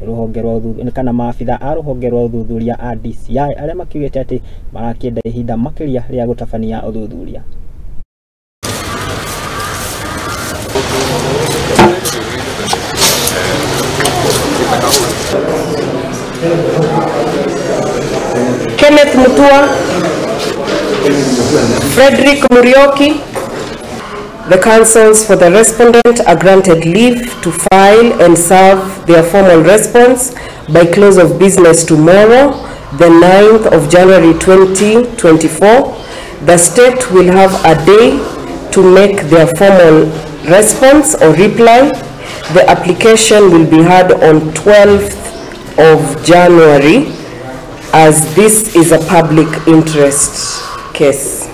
ruhonge rwa uthuthuria kana maabitha a ruhonge rwa uthuthuria a DCI aria makiugite ati marakienda ihinda makiria ria gutabania uthuthuria. Kenneth Mutua, Frederick Murioki. The councils for the respondent are granted leave to file and serve their formal response by close of business tomorrow, the 9th of January 2024. The state will have a day to make their formal response or reply. The application will be heard on 12th of January, as this is a public interest case.